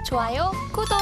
좋아요, 구독!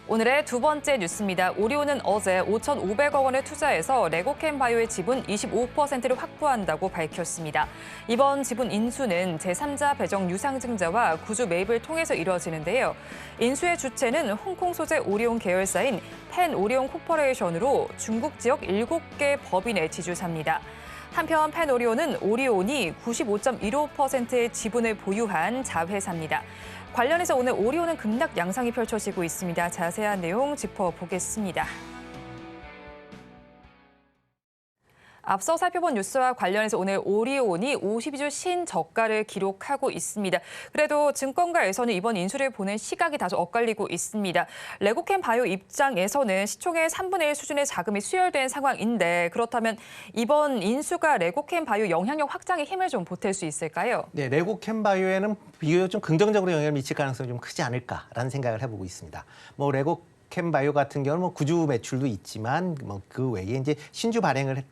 오늘의 두 번째 뉴스입니다. 오리온은 어제 5,500억 원을 투자해서 레고캠 바이오의 지분 25%를 확보한다고 밝혔습니다. 이번 지분 인수는 제3자 배정 유상증자와 구주 매입을 통해서 이뤄지는데요. 인수의 주체는 홍콩 소재 오리온 계열사인 펜 오리온 코퍼레이션으로 중국 지역 7개 법인의 지주사입니다. 한편 펜 오리온은 오리온이 95.15%의 지분을 보유한 자회사입니다. 관련해서 오늘 오리온은 급락 양상이 펼쳐지고 있습니다. 자세한 내용 짚어보겠습니다. 앞서 살펴본 뉴스와 관련해서 오늘 오리온이 52주 신저가를 기록하고 있습니다. 그래도 증권가에서는 이번 인수를 보는 시각이 다소 엇갈리고 있습니다. 레고캠 바이오 입장에서는 시총의 3분의 1 수준의 자금이 수혈된 상황인데 그렇다면 이번 인수가 레고캠 바이오 영향력 확장에 힘을 좀 보탤 수 있을까요? 네, 레고캠 바이오에는 비교적 좀 긍정적으로 영향을 미칠 가능성이 좀 크지 않을까라는 생각을 해보고 있습니다. 레고캠 바이오 같은 경우는 구주 매출도 있지만 그 외에 이제 신주 발행을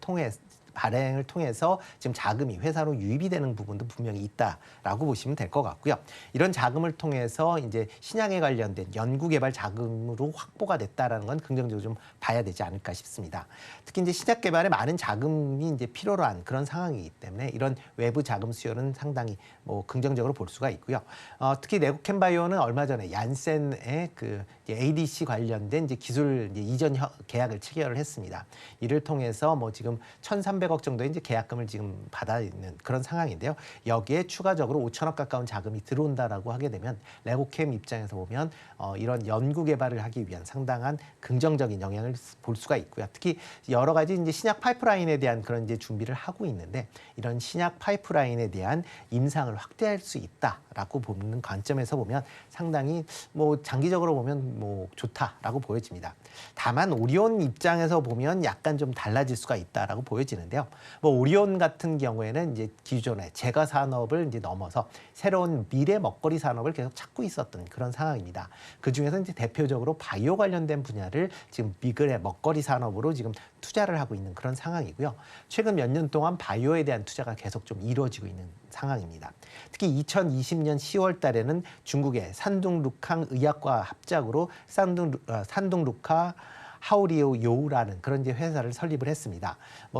통해서 지금 자금이 회사로 유입이 되는 부분도 분명히 있다라고 보시면 될 것 같고요. 이런 자금을 통해서 이제 신약에 관련된 연구개발 자금으로 확보가 됐다라는 건 긍정적으로 좀 봐야 되지 않을까 싶습니다. 특히 이제 신약 개발에 많은 자금이 이제 필요로 한 그런 상황이기 때문에 이런 외부 자금 수요는 상당히 긍정적으로 볼 수가 있고요. 특히 레고캠 바이오는 얼마 전에 얀센의 그 ADC 관련된 이제 기술 이전 계약을 체결을 했습니다. 이를 통해서 지금 1,300억 정도의 이제 계약금을 지금 받아 있는 그런 상황인데요. 여기에 추가적으로 5천억 가까운 자금이 들어온다라고 하게 되면 레고캠 입장에서 보면 이런 연구 개발을 하기 위한 상당한 긍정적인 영향을 볼 수가 있고요. 특히 여러 가지 이제 신약 파이프라인에 대한 그런 이제 준비를 하고 있는데 이런 신약 파이프라인에 대한 임상을 확대할 수 있다라고 보는 관점에서 보면 상당히 장기적으로 보면 좋다라고 보여집니다. 다만 오리온 입장에서 보면 약간 좀 달라질 수가 있다라고 보여지는데요. 오리온 같은 경우에는 이제 기존의 제과 산업을 이제 넘어서 새로운 미래 먹거리 산업을 계속 찾고 있었던 그런 상황입니다. 그 중에서 이제 대표적으로 바이오 관련된 분야를 지금 미래 먹거리 산업으로 지금 투자를 하고 있는 그런 상황이고요. 최근 몇 년 동안 바이오에 대한 투자가 계속 좀 이루어지고 있는 상황입니다. 특히 2020년 10월 달에는 중국의 산둥루캉 의학과 합작으로 산둥루카 하오리오 요우라는 그런 이제 회사를 설립을 했습니다.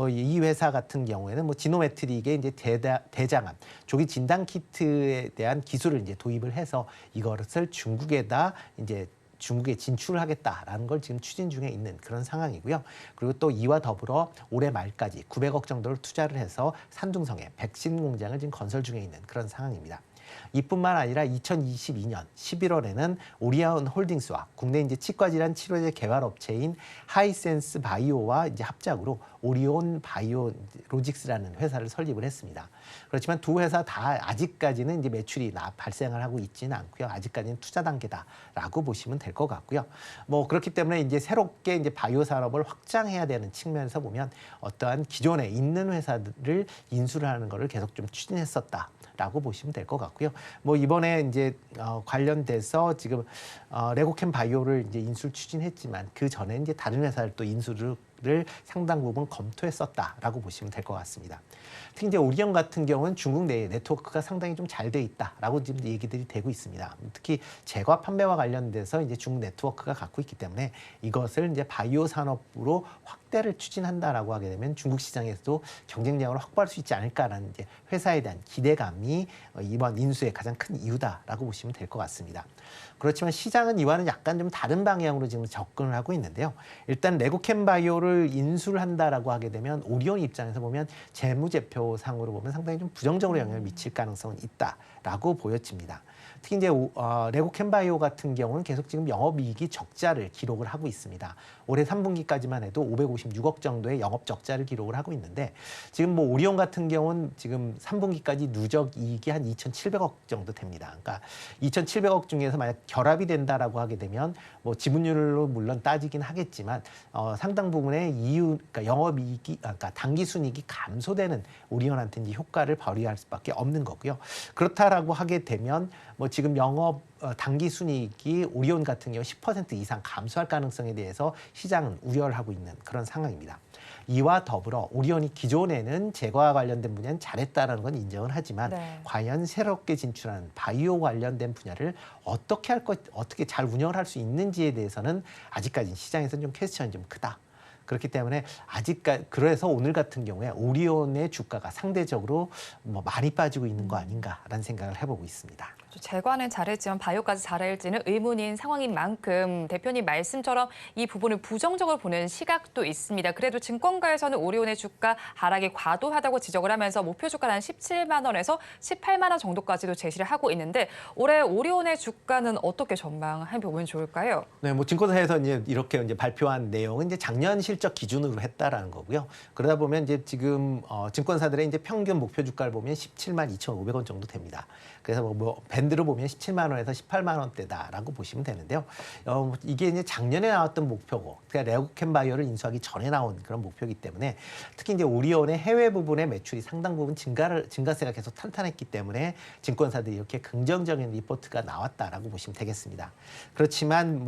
이 회사 같은 경우에는 지노메트릭의 이제 대장암 조기 진단 키트에 대한 기술을 이제 도입을 해서 이것을 중국에 진출을 하겠다라는 걸 지금 추진 중에 있는 그런 상황이고요. 그리고 또 이와 더불어 올해 말까지 900억 정도를 투자를 해서 산둥성에 백신 공장을 지금 건설 중에 있는 그런 상황입니다. 이뿐만 아니라 2022년 11월에는 오리온 홀딩스와 국내 이제 치과질환 치료제 개발 업체인 하이센스 바이오와 이제 합작으로 오리온 바이오로직스라는 회사를 설립을 했습니다. 그렇지만 두 회사 다 아직까지는 이제 매출이 발생을 하고 있지는 않고요. 아직까지는 투자 단계다라고 보시면 될 것 같고요. 그렇기 때문에 이제 새롭게 이제 바이오 산업을 확장해야 되는 측면에서 보면 어떠한 기존에 있는 회사들을 인수를 하는 것을 계속 좀 추진했었다. 라고 보시면 될 것 같고요. 이번에 이제 관련돼서 지금 레고캠 바이오를 이제 인수를 추진했지만 그 전에 이제 다른 회사를 또 인수를 상당 부분 검토했었다라고 보시면 될 것 같습니다. 특히 이제 오리온 같은 경우는 중국 내에 네트워크가 상당히 좀 잘 돼 있다라고 지금 얘기들이 되고 있습니다. 특히 제과 판매와 관련돼서 이제 중국 네트워크가 갖고 있기 때문에 이것을 이제 바이오 산업으로 확대를 추진한다라고 하게 되면 중국 시장에서도 경쟁력을 확보할 수 있지 않을까라는 이제 회사에 대한 기대감이 이번 인수의 가장 큰 이유다라고 보시면 될 것 같습니다. 그렇지만 시장은 이와는 약간 좀 다른 방향으로 지금 접근을 하고 있는데요. 일단 레고캠 바이오를 인수를 한다라고 하게 되면 오리온 입장에서 보면 재무제표상으로 보면 상당히 좀 부정적으로 영향을 미칠 가능성은 있다라고 보여집니다. 특히 이제 레고캠 바이오 같은 경우는 계속 지금 영업이익이 적자를 기록을 하고 있습니다. 올해 3분기까지만 해도 556억 정도의 영업 적자를 기록을 하고 있는데 지금 오리온 같은 경우는 지금 3분기까지 누적 이익이 한 2,700억 정도 됩니다. 그러니까 2,700억 중에서 만약 결합이 된다라고 하게 되면 지분율로 물론 따지긴 하겠지만 상당 부분의 오리온의 그러니까 영업이익이, 그러니까 당기순이익이 감소되는 오리온한테 이제 효과를 발휘할 수밖에 없는 거고요. 그렇다라고 하게 되면 뭐 지금 영업 당기순이익이 오리온 같은 경우 10% 이상 감소할 가능성에 대해서 시장은 우려를 하고 있는 그런 상황입니다. 이와 더불어 오리온이 기존에는 제과와 관련된 분야는 잘했다라는 건 인정을 하지만 네. 과연 새롭게 진출하는 바이오 관련된 분야를 어떻게 잘 운영을 할 수 있는지에 대해서는 아직까지 시장에서는 좀 퀘스천이 좀 크다. 그렇기 때문에 그래서 오늘 같은 경우에 오리온의 주가가 상대적으로 뭐 많이 빠지고 있는 거 아닌가라는 생각을 해보고 있습니다. 제과는 잘했지만 바이오까지 잘할지는 의문인 상황인 만큼 대표님 말씀처럼 이 부분을 부정적으로 보는 시각도 있습니다. 그래도 증권가에서는 오리온의 주가 하락이 과도하다고 지적을 하면서 목표 주가는 한 17만 원에서 18만 원 정도까지도 제시를 하고 있는데 올해 오리온의 주가는 어떻게 전망해 보면 좋을까요? 네, 뭐 증권사에서 이제 이렇게 이제 발표한 내용은 이제 작년 실적 기준으로 했다라는 거고요. 그러다 보면 이제 지금 증권사들의 이제 평균 목표 주가를 보면 17만 2,500원 정도 됩니다. 그래서 뭐 밴드로 보면 17만 원에서 18만 원대다라고 보시면 되는데요. 이게 이제 작년에 나왔던 목표고, 그러니까 레고캠 바이오를 인수하기 전에 나온 그런 목표이기 때문에 특히 이제 오리온의 해외 부분의 매출이 상당 부분 증가세가 계속 탄탄했기 때문에 증권사들이 이렇게 긍정적인 리포트가 나왔다라고 보시면 되겠습니다. 그렇지만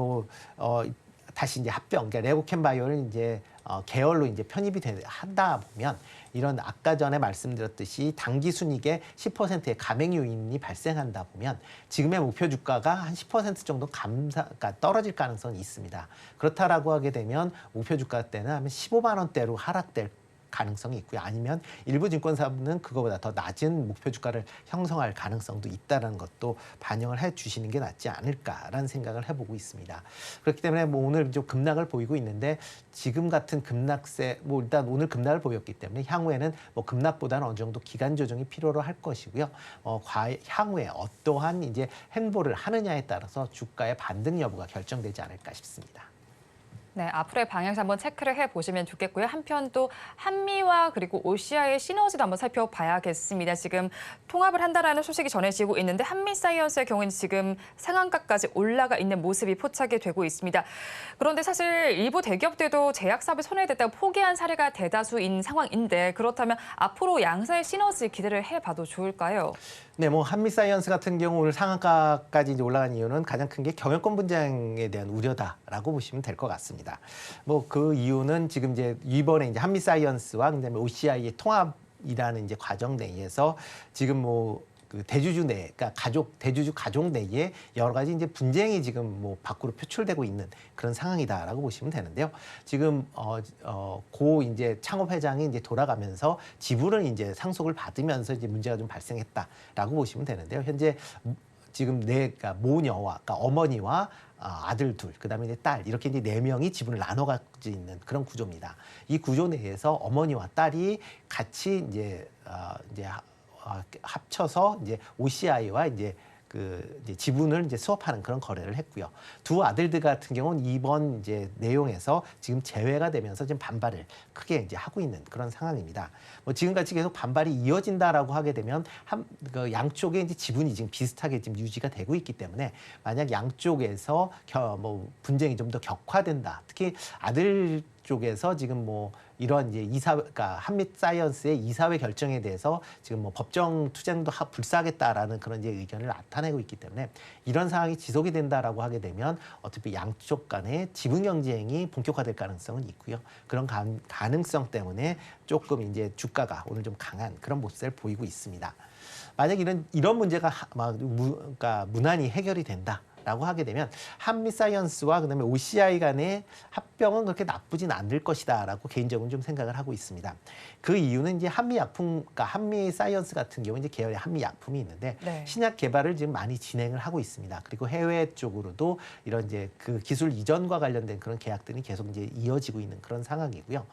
다시 이제 합병, 그러니까 레고캠 바이오를 이제 계열로 이제 편입이 한다 보면 이런 아까 전에 말씀드렸듯이 당기순이익의 10%의 감행 요인이 발생한다 보면 지금의 목표 주가가 한 10% 정도 그러니까 떨어질 가능성이 있습니다. 그렇다라고 하게 되면 목표 주가 때는 한 15만 원대로 하락될 가능성이 있고요. 아니면 일부 증권사는 그거보다 더 낮은 목표 주가를 형성할 가능성도 있다는 것도 반영을 해 주시는 게 낫지 않을까라는 생각을 해보고 있습니다. 그렇기 때문에 뭐 오늘 좀 급락을 보이고 있는데 지금 같은 급락세, 뭐 일단 오늘 급락을 보였기 때문에 향후에는 뭐 급락보다는 어느 정도 기간 조정이 필요로 할 것이고요. 향후에 어떠한 이제 행보를 하느냐에 따라서 주가의 반등 여부가 결정되지 않을까 싶습니다. 네, 앞으로의 방향을 한번 체크를 해보시면 좋겠고요. 한편 또 한미와 그리고 OCI의 시너지도 한번 살펴봐야겠습니다. 지금 통합을 한다라는 소식이 전해지고 있는데 한미사이언스의 경우는 지금 상한가까지 올라가 있는 모습이 포착이 되고 있습니다. 그런데 사실 일부 대기업들도 제약 사업에 손을 댔다가 포기한 사례가 대다수인 상황인데 그렇다면 앞으로 양사의 시너지 기대를 해봐도 좋을까요? 네, 뭐 한미사이언스 같은 경우 오늘 상한가까지 이제 올라간 이유는 가장 큰 게 경영권 분쟁에 대한 우려다라고 보시면 될 것 같습니다. 뭐 그 이유는 지금 이제 이번에 이제 한미사이언스와 그다음에 OCI의 통합이라는 이제 과정 내에서 지금 그 대주주 내, 그러니까 대주주 가족 내에 여러 가지 이제 분쟁이 지금 뭐 밖으로 표출되고 있는 그런 상황이다라고 보시면 되는데요. 지금 고 이제 창업 회장이 이제 돌아가면서 지분을 이제 상속을 받으면서 이제 문제가 좀 발생했다라고 보시면 되는데요. 현재 지금 그러니까 모녀와, 그러니까 어머니와 아들 둘, 그다음에 이제 딸 이렇게 이제 4명이 지분을 나눠 가지고 있는 그런 구조입니다. 이 구조 내에서 어머니와 딸이 같이 이제 합쳐서 이제 OCI와 이제 이제 지분을 이제 수업하는 그런 거래를 했고요. 두 아들들 같은 경우는 이번 이제 내용에서 지금 제외가 되면서 지금 반발을 크게 이제 하고 있는 그런 상황입니다. 뭐 지금같이 계속 반발이 이어진다라고 하게 되면 그 양쪽의 이제 지분이 지금 비슷하게 지금 유지가 되고 있기 때문에 만약 양쪽에서 분쟁이 좀 더 격화된다. 특히 아들 쪽에서 지금 이런 이제 그러니까 한미사이언스의 이사회 결정에 대해서 지금 법정 투쟁도 불사하겠다라는 그런 이제 의견을 나타내고 있기 때문에 이런 상황이 지속이 된다라고 하게 되면 어차피 양쪽 간의 지분 경쟁이 본격화될 가능성은 있고요. 그런 가능성 때문에 조금 이제 주가가 오늘 좀 강한 그런 모습을 보이고 있습니다. 만약 이런 문제가 그러니까 무난히 해결이 된다. 라고 하게 되면 한미사이언스와 그다음에 OCI 간의 합병은 그렇게 나쁘진 않을 것이다라고 개인적으로는 좀 생각을 하고 있습니다. 그 이유는 이제 그러니까 한미사이언스 같은 경우 이제 계열의 한미약품이 있는데 네. 신약 개발을 지금 많이 진행을 하고 있습니다. 그리고 해외 쪽으로도 이런 이제 그 기술 이전과 관련된 그런 계약들이 계속 이제 이어지고 있는 그런 상황이고요.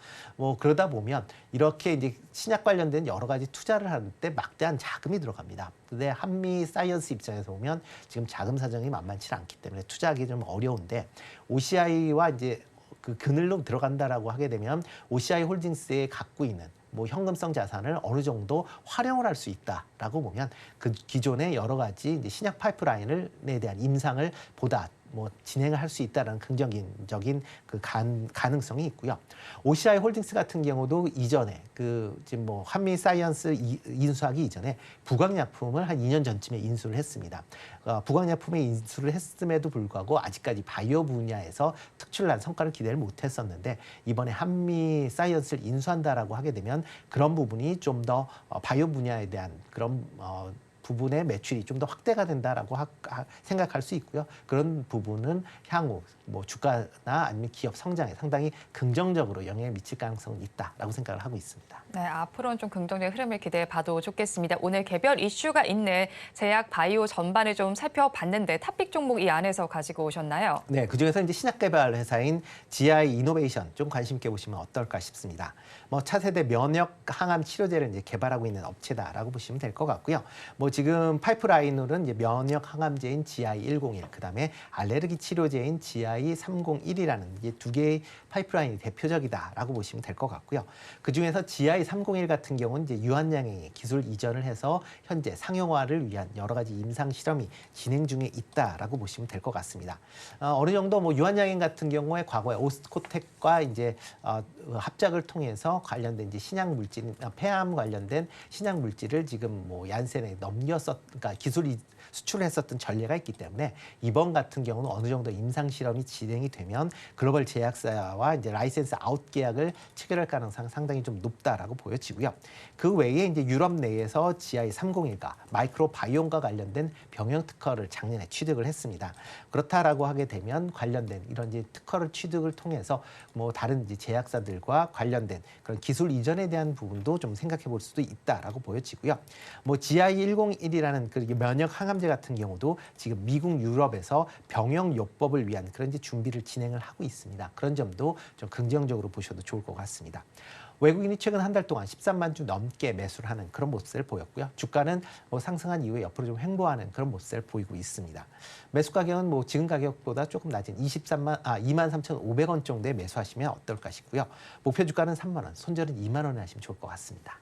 그러다 보면 이렇게 이제 신약 관련된 여러 가지 투자를 할 때 막대한 자금이 들어갑니다. 근데 한미사이언스 입장에서 보면 지금 자금 사정이 만만치 않기 때문에 투자하기 좀 어려운데 OCI와 이제 그 그늘로 들어간다라고 하게 되면 OCI 홀딩스에 갖고 있는 현금성 자산을 어느 정도 활용을 할 수 있다라고 보면 그 기존의 여러 가지 이제 신약 파이프라인에 대한 임상을 보다 뭐 진행을 할 수 있다는 긍정적인 그 가능성이 있고요. OCI 홀딩스 같은 경우도 이전에 그 지금 뭐 한미 사이언스 인수하기 이전에 부광약품을 한 2년 전쯤에 인수를 했습니다. 부광약품에 인수를 했음에도 불구하고 아직까지 바이오 분야에서 특출난 성과를 기대를 못했었는데 이번에 한미 사이언스를 인수한다라고 하게 되면 그런 부분이 좀 더 바이오 분야에 대한 그런 부분의 매출이 좀 더 확대가 된다라고 생각할 수 있고요. 그런 부분은 향후 뭐 주가나 아니면 기업 성장에 상당히 긍정적으로 영향을 미칠 가능성이 있다라고 생각을 하고 있습니다. 네, 앞으로는 좀 긍정적인 흐름을 기대해 봐도 좋겠습니다. 오늘 개별 이슈가 있는 제약 바이오 전반을 좀 살펴봤는데 탑픽 종목 이 안에서 가지고 오셨나요? 네, 그중에서 이제 신약 개발 회사인 GI 이노베이션 좀 관심 있게 보시면 어떨까 싶습니다. 뭐 차세대 면역 항암 치료제를 이제 개발하고 있는 업체다라고 보시면 될 것 같고요. 뭐 지금 파이프라인으로는 이제 면역 항암제인 GI101, 그다음에 알레르기 치료제인 GI301이라는 이제 두 개의 파이프라인이 대표적이다라고 보시면 될 것 같고요. 그 중에서 GI301 같은 경우는 이제 유한양행의 기술 이전을 해서 현재 상용화를 위한 여러 가지 임상 실험이 진행 중에 있다라고 보시면 될 것 같습니다. 어느 정도 뭐 유한양행 같은 경우에 과거에 오스코텍과 이제 합작을 통해서 관련된 이제 신약 물질, 폐암 관련된 신약 물질을 지금 뭐 얀센에 그러니까 기술이 수출했었던 전례가 있기 때문에 이번 같은 경우는 어느 정도 임상 실험이 진행이 되면 글로벌 제약사와 이제 라이센스 아웃 계약을 체결할 가능성이 상당히 좀 높다라고 보여지고요. 그 외에 이제 유럽 내에서 GI301과 마이크로바이옴과 관련된 병역 특허를 작년에 취득을 했습니다. 그렇다라고 하게 되면 관련된 이런 이제 특허를 취득을 통해서 뭐 다른 이제 제약사들과 관련된 그런 기술 이전에 대한 부분도 좀 생각해 볼 수도 있다라고 보여지고요. 뭐 GI101이라는 그 면역 항암제 같은 경우도 지금 미국, 유럽에서 병역요법을 위한 그런 이제 준비를 진행을 하고 있습니다. 그런 점도 좀 긍정적으로 보셔도 좋을 것 같습니다. 외국인이 최근 한 달 동안 13만 주 넘게 매수를 하는 그런 모습을 보였고요. 주가는 뭐 상승한 이후에 옆으로 좀 횡보하는 그런 모습을 보이고 있습니다. 매수 가격은 뭐 지금 가격보다 조금 낮은 23,500원 정도에 매수하시면 어떨까 싶고요. 목표 주가는 3만 원, 손절은 2만 원에 하시면 좋을 것 같습니다.